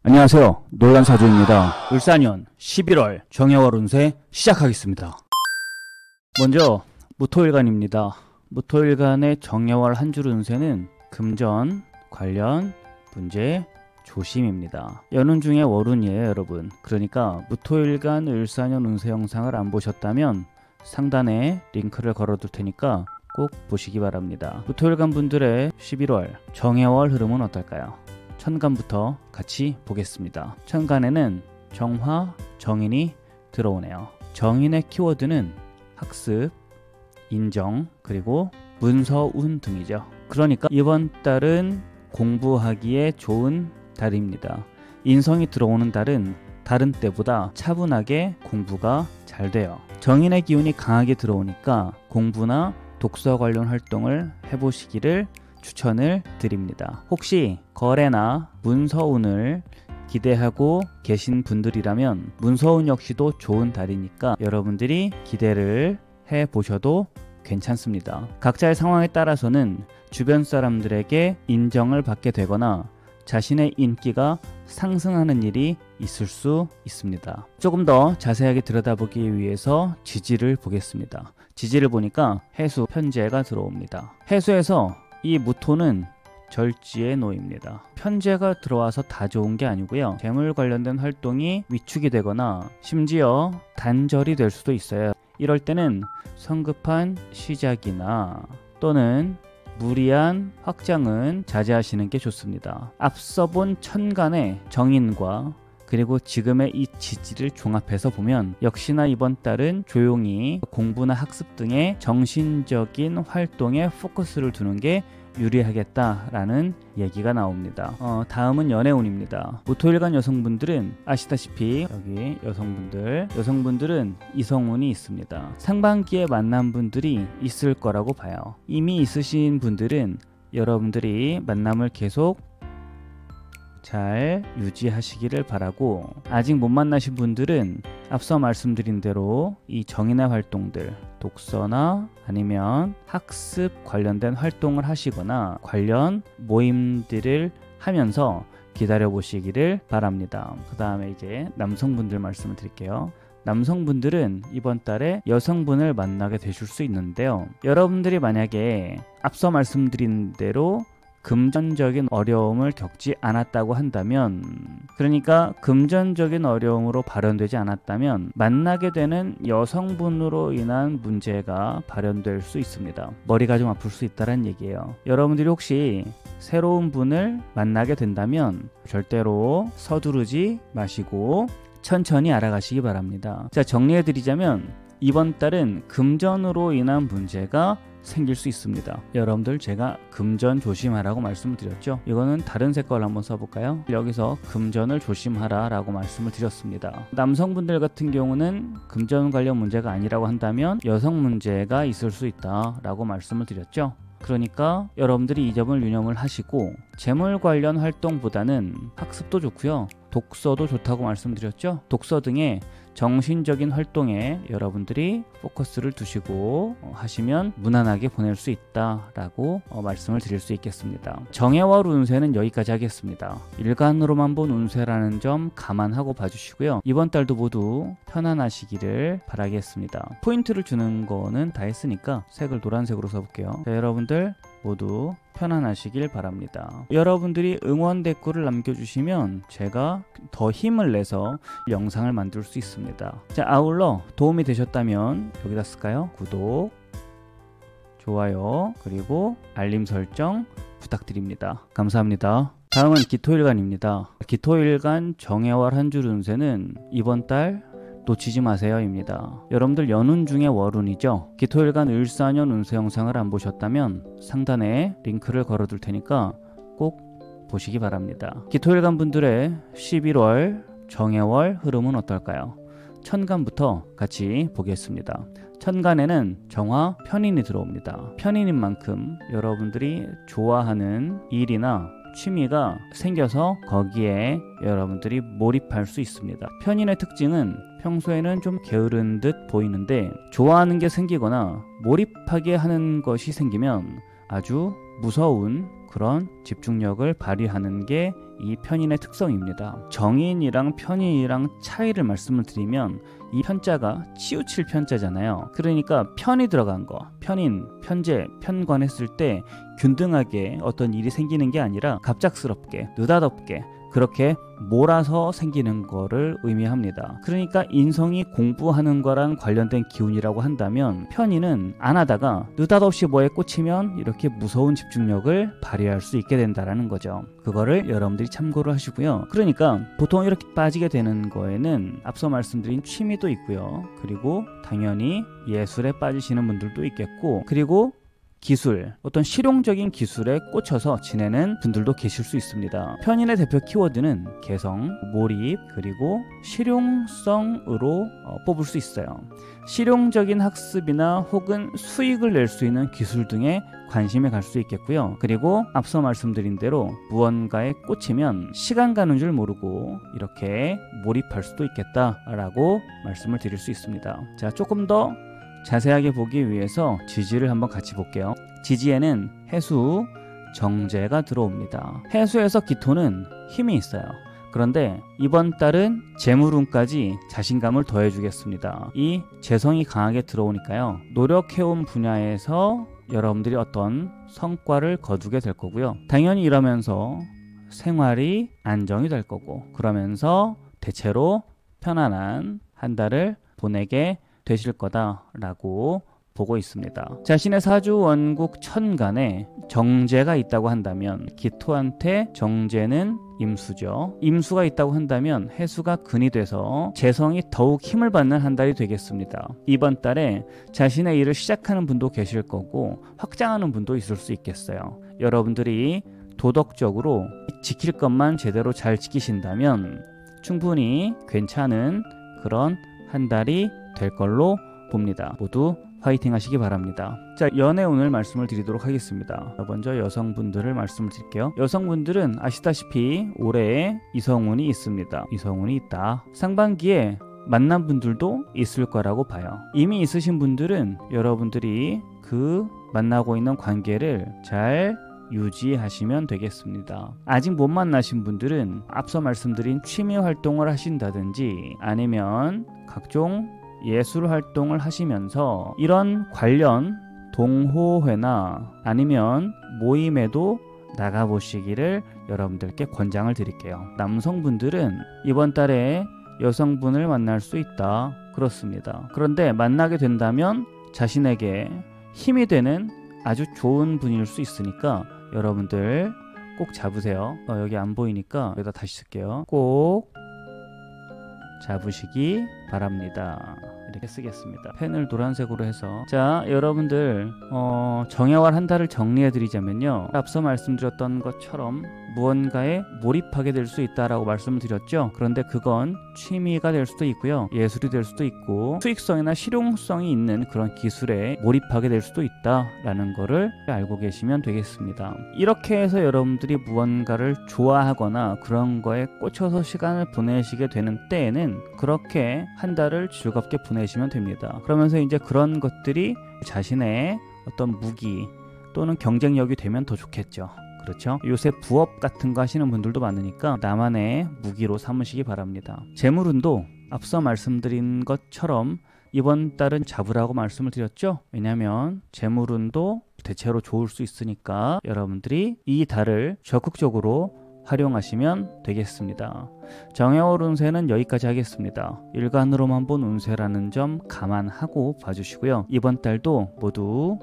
안녕하세요. 논란사주입니다. 을사년 11월 정해월 운세 시작하겠습니다. 먼저 무토일간입니다. 무토일간의 정해월 한 줄 운세는 금전, 관련, 문제, 조심입니다. 연운 중에 월운이에요, 여러분. 그러니까 무토일간 을사년 운세 영상을 안 보셨다면 상단에 링크를 걸어둘 테니까 꼭 보시기 바랍니다. 무토일간 분들의 11월 정해월 흐름은 어떨까요? 천간부터 같이 보겠습니다. 천간에는 정화, 정인이 들어오네요. 정인의 키워드는 학습, 인정, 그리고 문서운 등이죠. 그러니까 이번 달은 공부하기에 좋은 달입니다. 인성이 들어오는 달은 다른 때보다 차분하게 공부가 잘 돼요. 정인의 기운이 강하게 들어오니까 공부나 독서 관련 활동을 해보시기를 추천을 드립니다. 혹시 거래나 문서운을 기대하고 계신 분들이라면 문서운 역시도 좋은 달이니까 여러분들이 기대를 해보셔도 괜찮습니다. 각자의 상황에 따라서는 주변 사람들에게 인정을 받게 되거나 자신의 인기가 상승하는 일이 있을 수 있습니다. 조금 더 자세하게 들여다보기 위해서 지지를 보겠습니다. 지지를 보니까 해수, 편재가 들어옵니다. 해수에서 이 무토는 절지에 놓입니다. 편재가 들어와서 다 좋은 게 아니고요. 재물 관련된 활동이 위축이 되거나 심지어 단절이 될 수도 있어요. 이럴 때는 성급한 시작이나 또는 무리한 확장은 자제하시는 게 좋습니다. 앞서 본 천간의 정인과 그리고 지금의 이 지지를 종합해서 보면 역시나 이번 달은 조용히 공부나 학습 등의 정신적인 활동에 포커스를 두는 게 유리하겠다라는 얘기가 나옵니다. 다음은 연애운입니다. 무토일간 여성분들은 아시다시피 여기 여성분들은 이성운이 있습니다. 상반기에 만난 분들이 있을 거라고 봐요. 이미 있으신 분들은 여러분들이 만남을 계속 잘 유지하시기를 바라고, 아직 못 만나신 분들은 앞서 말씀드린 대로 이 정인의 활동들, 독서나 아니면 학습 관련된 활동을 하시거나 관련 모임들을 하면서 기다려 보시기를 바랍니다. 그 다음에 이제 남성분들 말씀을 드릴게요. 남성분들은 이번 달에 여성분을 만나게 되실 수 있는데요. 여러분들이 만약에 앞서 말씀드린 대로 금전적인 어려움을 겪지 않았다고 한다면, 그러니까 금전적인 어려움으로 발현되지 않았다면 만나게 되는 여성분으로 인한 문제가 발현될 수 있습니다. 머리가 좀 아플 수 있다는 얘기예요. 여러분들이 혹시 새로운 분을 만나게 된다면 절대로 서두르지 마시고 천천히 알아가시기 바랍니다. 자, 정리해드리자면 이번 달은 금전으로 인한 문제가 생길 수 있습니다. 여러분들, 제가 금전 조심하라고 말씀을 드렸죠. 이거는 다른 색깔로 한번 써볼까요? 여기서 금전을 조심하라 라고 말씀을 드렸습니다. 남성분들 같은 경우는 금전 관련 문제가 아니라고 한다면 여성 문제가 있을 수 있다 라고 말씀을 드렸죠. 그러니까 여러분들이 이 점을 유념을 하시고, 재물 관련 활동보다는 학습도 좋고요, 독서도 좋다고 말씀드렸죠. 독서 등의 정신적인 활동에 여러분들이 포커스를 두시고 하시면 무난하게 보낼 수 있다라고 말씀을 드릴 수 있겠습니다. 정해월 운세는 여기까지 하겠습니다. 일간으로만 본 운세라는 점 감안하고 봐주시고요. 이번 달도 모두 편안하시기를 바라겠습니다. 포인트를 주는 거는 다 했으니까 색을 노란색으로 써볼게요. 자, 여러분들 모두 편안하시길 바랍니다. 여러분들이 응원 댓글을 남겨주시면 제가 더 힘을 내서 영상을 만들 수 있습니다. 자, 아울러 도움이 되셨다면 여기다 쓸까요? 구독, 좋아요, 그리고 알림 설정 부탁드립니다. 감사합니다. 다음은 기토일간입니다. 기토일간 정해월 한 줄 운세는 이번 달 놓치지 마세요 입니다. 여러분들 연운 중에 월운이죠. 기토일간 을사년 운세 영상을 안 보셨다면 상단에 링크를 걸어둘 테니까 꼭 보시기 바랍니다. 기토일간 분들의 11월 정해월 흐름은 어떨까요? 천간부터 같이 보겠습니다. 천간에는 정화, 편인이 들어옵니다. 편인인 만큼 여러분들이 좋아하는 일이나 취미가 생겨서 거기에 여러분들이 몰입할 수 있습니다. 편인의 특징은 평소에는 좀 게으른 듯 보이는데 좋아하는 게 생기거나 몰입하게 하는 것이 생기면 아주 무서운 그런 집중력을 발휘하는 게 이 편인의 특성입니다. 정인이랑 편인이랑 차이를 말씀을 드리면 이 편자가 치우칠 편자잖아요. 그러니까 편이 들어간 거, 편인, 편재, 편관했을 때 균등하게 어떤 일이 생기는 게 아니라 갑작스럽게, 느닷없게 그렇게 몰아서 생기는 거를 의미합니다. 그러니까 인성이 공부하는 거랑 관련된 기운이라고 한다면 편인은 안 하다가 느닷없이 뭐에 꽂히면 이렇게 무서운 집중력을 발휘할 수 있게 된다라는 거죠. 그거를 여러분들이 참고를 하시고요. 그러니까 보통 이렇게 빠지게 되는 거에는 앞서 말씀드린 취미도 있고요. 그리고 당연히 예술에 빠지시는 분들도 있겠고, 그리고 기술, 어떤 실용적인 기술에 꽂혀서 지내는 분들도 계실 수 있습니다. 편인의 대표 키워드는 개성, 몰입, 그리고 실용성으로 뽑을 수 있어요. 실용적인 학습이나 혹은 수익을 낼 수 있는 기술 등에 관심이 갈 수 있겠고요. 그리고 앞서 말씀드린 대로 무언가에 꽂히면 시간 가는 줄 모르고 이렇게 몰입할 수도 있겠다라고 말씀을 드릴 수 있습니다. 자, 조금 더 자세하게 보기 위해서 지지를 한번 같이 볼게요. 지지에는 해수, 정제가 들어옵니다. 해수에서 기토는 힘이 있어요. 그런데 이번 달은 재물운까지 자신감을 더해주겠습니다. 이 재성이 강하게 들어오니까요. 노력해온 분야에서 여러분들이 어떤 성과를 거두게 될 거고요. 당연히 이러면서 생활이 안정이 될 거고, 그러면서 대체로 편안한 한 달을 보내게 되실 거다라고 보고 있습니다. 자신의 사주 원국 천간에 정제가 있다고 한다면 기토한테 정제는 임수죠. 임수가 있다고 한다면 해수가 근이 돼서 재성이 더욱 힘을 받는 한 달이 되겠습니다. 이번 달에 자신의 일을 시작하는 분도 계실 거고 확장하는 분도 있을 수 있겠어요. 여러분들이 도덕적으로 지킬 것만 제대로 잘 지키신다면 충분히 괜찮은 그런 한 달이 될 걸로 봅니다. 모두 화이팅 하시기 바랍니다. 자, 연애 운을 말씀을 드리도록 하겠습니다. 먼저 여성분들을 말씀을 드릴게요. 여성분들은 아시다시피 올해에 이성운이 있습니다. 이성운이 있다. 상반기에 만난 분들도 있을 거라고 봐요. 이미 있으신 분들은 여러분들이 그 만나고 있는 관계를 잘 유지하시면 되겠습니다. 아직 못 만나신 분들은 앞서 말씀드린 취미 활동을 하신다든지 아니면 각종 예술 활동을 하시면서 이런 관련 동호회나 아니면 모임에도 나가보시기를 여러분들께 권장을 드릴게요. 남성분들은 이번 달에 여성분을 만날 수 있다. 그렇습니다. 그런데 만나게 된다면 자신에게 힘이 되는 아주 좋은 분일 수 있으니까 여러분들 꼭 잡으세요. 여기 안 보이니까 여기다 다시 쓸게요. 꼭 잡으시기 바랍니다. 이렇게 쓰겠습니다. 펜을 노란색으로 해서. 자, 여러분들 정해월 한 달을 정리해 드리자면요. 앞서 말씀드렸던 것처럼 무언가에 몰입하게 될 수 있다라고 말씀을 드렸죠. 그런데 그건 취미가 될 수도 있고요. 예술이 될 수도 있고 수익성이나 실용성이 있는 그런 기술에 몰입하게 될 수도 있다라는 거를 알고 계시면 되겠습니다. 이렇게 해서 여러분들이 무언가를 좋아하거나 그런 거에 꽂혀서 시간을 보내시게 되는 때에는 그렇게 한 달을 즐겁게 보내시면 됩니다. 그러면서 이제 그런 것들이 자신의 어떤 무기 또는 경쟁력이 되면 더 좋겠죠. 그렇죠? 요새 부업 같은 거 하시는 분들도 많으니까 나만의 무기로 삼으시기 바랍니다. 재물운도 앞서 말씀드린 것처럼 이번 달은 잡으라고 말씀을 드렸죠. 왜냐하면 재물운도 대체로 좋을 수 있으니까 여러분들이 이 달을 적극적으로 활용하시면 되겠습니다. 정해월 운세는 여기까지 하겠습니다. 일간으로만 본 운세라는 점 감안하고 봐주시고요. 이번 달도 모두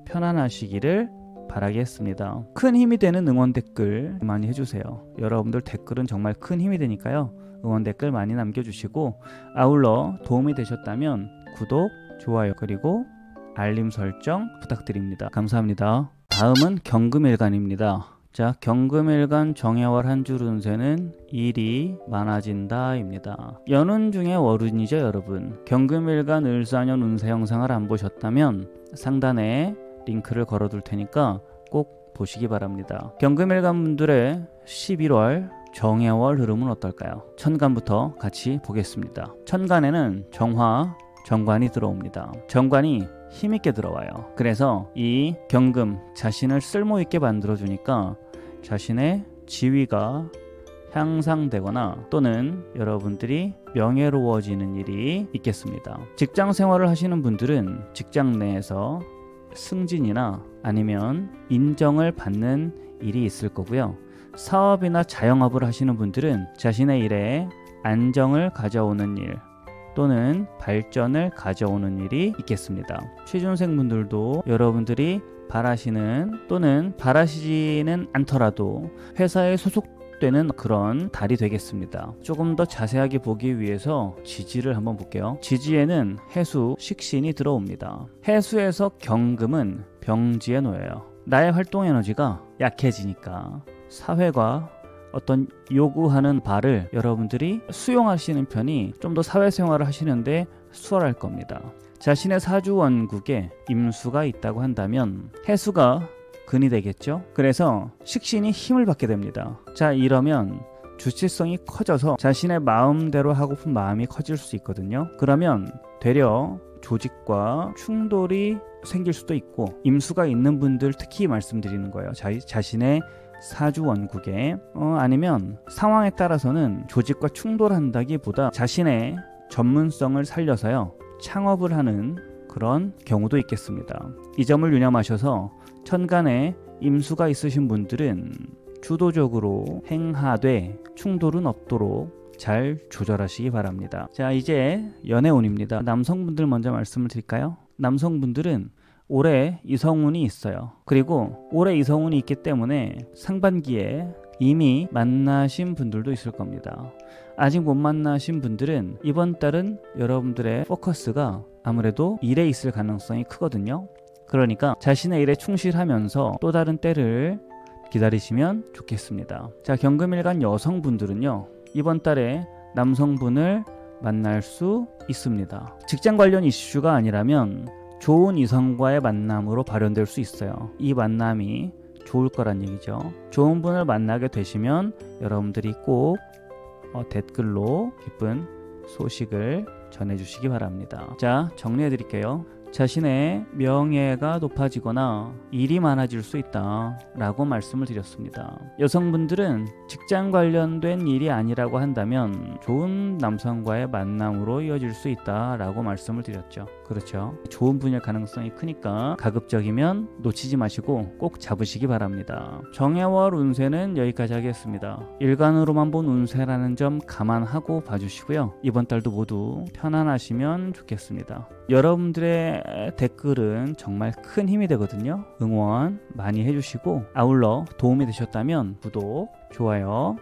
편안하시기를 바라겠습니다. 큰 힘이 되는 응원 댓글 많이 해주세요. 여러분들 댓글은 정말 큰 힘이 되니까요. 응원 댓글 많이 남겨주시고 아울러 도움이 되셨다면 구독, 좋아요 그리고 알림 설정 부탁드립니다. 감사합니다. 다음은 경금일간입니다. 자, 경금일간 정해월 한 줄 운세는 일이 많아진다 입니다. 연운 중에 월운이죠 여러분. 경금일간 을사년 운세 영상을 안 보셨다면 상단에 링크를 걸어둘 테니까 꼭 보시기 바랍니다. 경금일간 분들의 11월 정해월 흐름은 어떨까요? 천간부터 같이 보겠습니다. 천간에는 정화, 정관이 들어옵니다. 정관이 힘있게 들어와요. 그래서 이 경금 자신을 쓸모있게 만들어주니까 자신의 지위가 향상되거나 또는 여러분들이 명예로워지는 일이 있겠습니다. 직장 생활을 하시는 분들은 직장 내에서 승진이나 아니면 인정을 받는 일이 있을 거고요. 사업이나 자영업을 하시는 분들은 자신의 일에 안정을 가져오는 일 또는 발전을 가져오는 일이 있겠습니다. 취준생 분들도 여러분들이 바라시는 또는 바라시지는 않더라도 회사에 소속되는 그런 달이 되겠습니다. 조금 더 자세하게 보기 위해서 지지를 한번 볼게요. 지지에는 해수, 식신이 들어옵니다. 해수에서 경금은 병지에 놓여요. 나의 활동 에너지가 약해지니까 사회가 어떤 요구하는 바를 여러분들이 수용하시는 편이 좀 더 사회생활을 하시는데 수월할 겁니다. 자신의 사주 원국에 임수가 있다고 한다면 해수가 근이 되겠죠. 그래서 식신이 힘을 받게 됩니다. 자, 이러면 주체성이 커져서 자신의 마음대로 하고픈 마음이 커질 수 있거든요. 그러면 되려 조직과 충돌이 생길 수도 있고, 임수가 있는 분들 특히 말씀드리는 거예요. 자신의 사주 원국에 아니면 상황에 따라서는 조직과 충돌한다기보다 자신의 전문성을 살려서요 창업을 하는 그런 경우도 있겠습니다. 이 점을 유념하셔서 천간에 임수가 있으신 분들은 주도적으로 행하되 충돌은 없도록 잘 조절하시기 바랍니다. 자, 이제 연애운입니다. 남성분들 먼저 말씀을 드릴까요? 남성분들은 올해 이성운이 있어요. 그리고 올해 이성운이 있기 때문에 상반기에 이미 만나신 분들도 있을 겁니다. 아직 못 만나신 분들은 이번 달은 여러분들의 포커스가 아무래도 일에 있을 가능성이 크거든요. 그러니까 자신의 일에 충실하면서 또 다른 때를 기다리시면 좋겠습니다. 자, 경금일간 여성분들은요, 이번 달에 남성분을 만날 수 있습니다. 직장 관련 이슈가 아니라면 좋은 이성과의 만남으로 발현될 수 있어요. 이 만남이 좋을 거란 얘기죠. 좋은 분을 만나게 되시면 여러분들이 꼭 댓글로 기쁜 소식을 전해주시기 바랍니다. 자, 정리해 드릴게요. 자신의 명예가 높아지거나 일이 많아질 수 있다 라고 말씀을 드렸습니다. 여성분들은 직장 관련된 일이 아니라고 한다면 좋은 남성과의 만남으로 이어질 수 있다 라고 말씀을 드렸죠. 그렇죠. 좋은 분일 가능성이 크니까 가급적이면 놓치지 마시고 꼭 잡으시기 바랍니다. 정해월 운세는 여기까지 하겠습니다. 일간으로만 본 운세라는 점 감안하고 봐주시고요. 이번 달도 모두 편안하시면 좋겠습니다. 여러분들의 댓글은 정말 큰 힘이 되거든요. 응원 많이 해주시고, 아울러 도움이 되셨다면 구독, 좋아요,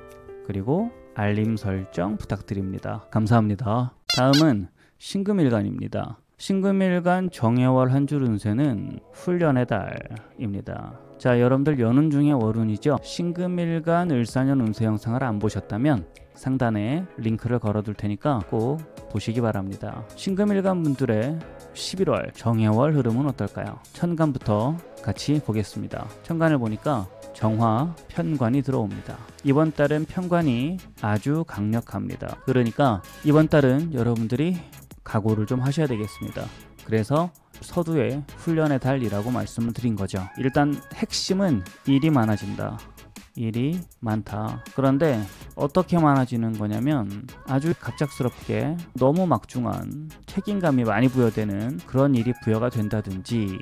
그리고 알림 설정 부탁드립니다. 감사합니다. 다음은 신금일간입니다. 신금일간 정해월 한 줄 운세는 훈련의 달입니다. 자, 여러분들 연운 중에 월운이죠. 신금일간 을사년 운세 영상을 안 보셨다면 상단에 링크를 걸어둘 테니까 꼭 보시기 바랍니다. 신금일간 분들의 11월 정해월 흐름은 어떨까요? 천간부터 같이 보겠습니다. 천간을 보니까 정화, 편관이 들어옵니다. 이번 달은 편관이 아주 강력합니다. 그러니까 이번 달은 여러분들이 각오를 좀 하셔야 되겠습니다. 그래서 서두에 훈련의 달이라고 말씀을 드린 거죠. 일단 핵심은 일이 많아진다. 일이 많다. 그런데 어떻게 많아지는 거냐면 아주 갑작스럽게 너무 막중한 책임감이 많이 부여되는 그런 일이 부여가 된다든지,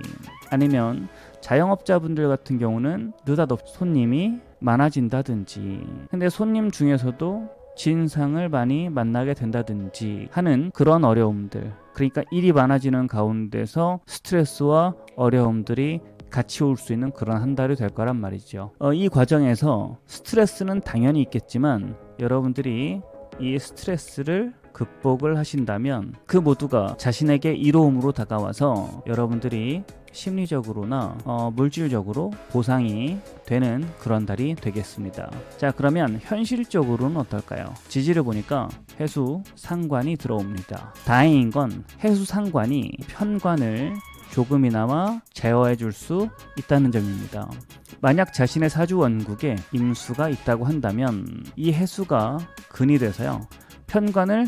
아니면 자영업자분들 같은 경우는 느닷없이 손님이 많아진다든지, 근데 손님 중에서도 진상을 많이 만나게 된다든지 하는 그런 어려움들, 그러니까 일이 많아지는 가운데서 스트레스와 어려움들이 같이 올 수 있는 그런 한 달이 될 거란 말이죠. 이 과정에서 스트레스는 당연히 있겠지만 여러분들이 이 스트레스를 극복을 하신다면 그 모두가 자신에게 이로움으로 다가와서 여러분들이 심리적으로나 물질적으로 보상이 되는 그런 달이 되겠습니다. 자, 그러면 현실적으로는 어떨까요? 지지를 보니까 해수 상관이 들어옵니다. 다행인 건 해수 상관이 편관을 조금이나마 제어해 줄 수 있다는 점입니다. 만약 자신의 사주 원국에 임수가 있다고 한다면 이 해수가 근이 돼서요 편관을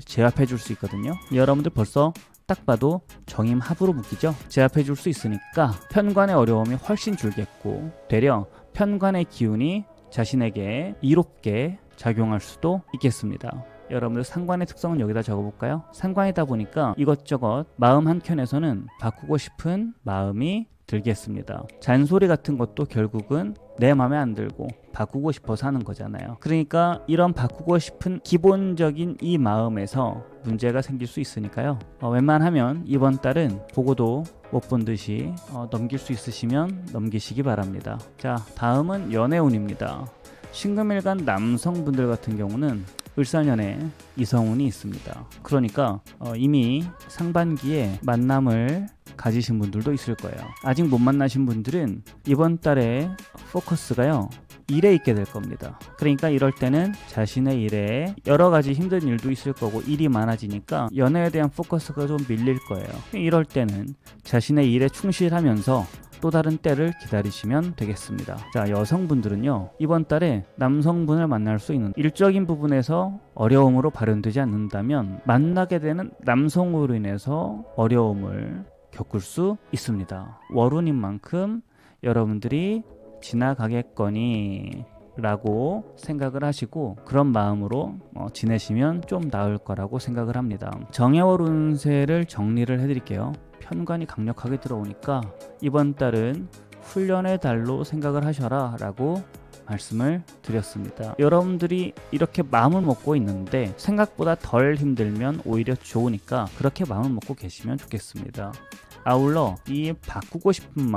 제압해 줄 수 있거든요. 여러분들 벌써 딱 봐도 정임합으로 묶이죠. 제압해 줄 수 있으니까 편관의 어려움이 훨씬 줄겠고 되려 편관의 기운이 자신에게 이롭게 작용할 수도 있겠습니다. 여러분들 상관의 특성은 여기다 적어볼까요? 상관이다 보니까 이것저것 마음 한켠에서는 바꾸고 싶은 마음이 들겠습니다. 잔소리 같은 것도 결국은 내 마음에 안 들고 바꾸고 싶어서 하는 거잖아요. 그러니까 이런 바꾸고 싶은 기본적인 이 마음에서 문제가 생길 수 있으니까요. 웬만하면 이번 달은 보고도 못 본 듯이 넘길 수 있으시면 넘기시기 바랍니다. 자, 다음은 연애운입니다. 신금일간 남성분들 같은 경우는 을사년에 이성운이 있습니다. 그러니까 이미 상반기에 만남을 가지신 분들도 있을 거예요. 아직 못 만나신 분들은 이번 달에 포커스가요, 일에 있게 될 겁니다. 그러니까 이럴 때는 자신의 일에 여러 가지 힘든 일도 있을 거고 일이 많아지니까 연애에 대한 포커스가 좀 밀릴 거예요. 이럴 때는 자신의 일에 충실하면서 또 다른 때를 기다리시면 되겠습니다. 자, 여성분들은요, 이번 달에 남성분을 만날 수 있는 일적인 부분에서 어려움으로 발현되지 않는다면 만나게 되는 남성으로 인해서 어려움을 겪을 수 있습니다. 월운인 만큼 여러분들이 지나가겠거니 라고 생각을 하시고 그런 마음으로 지내시면 좀 나을 거라고 생각을 합니다. 정해월 운세를 정리를 해드릴게요. 편관이 강력하게 들어오니까 이번 달은 훈련의 달로 생각을 하셔라 라고 말씀을 드렸습니다. 여러분들이 이렇게 마음을 먹고 있는데 생각보다 덜 힘들면 오히려 좋으니까 그렇게 마음을 먹고 계시면 좋겠습니다. 아울러 이 바꾸고 싶은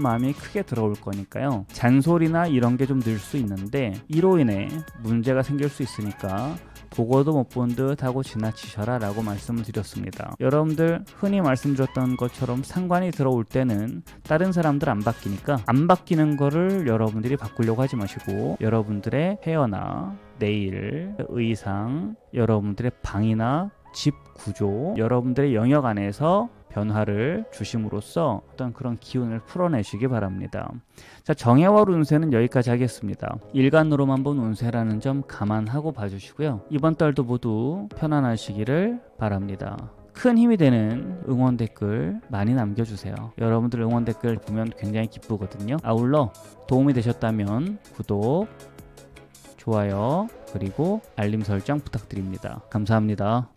마음이 크게 들어올 거니까요. 잔소리나 이런 게 좀 늘 수 있는데 이로 인해 문제가 생길 수 있으니까 보고도 못 본 듯 하고 지나치셔라 라고 말씀을 드렸습니다. 여러분들 흔히 말씀드렸던 것처럼 상관이 들어올 때는 다른 사람들 안 바뀌니까 안 바뀌는 거를 여러분들이 바꾸려고 하지 마시고 여러분들의 헤어나 네일, 의상, 여러분들의 방이나 집 구조, 여러분들의 영역 안에서 변화를 주심으로써 어떤 그런 기운을 풀어내시기 바랍니다. 자, 정해월 운세는 여기까지 하겠습니다. 일간으로만 본 운세라는 점 감안하고 봐주시고요. 이번 달도 모두 편안하시기를 바랍니다. 큰 힘이 되는 응원 댓글 많이 남겨주세요. 여러분들 응원 댓글 보면 굉장히 기쁘거든요. 아울러 도움이 되셨다면 구독, 좋아요, 그리고 알림 설정 부탁드립니다. 감사합니다.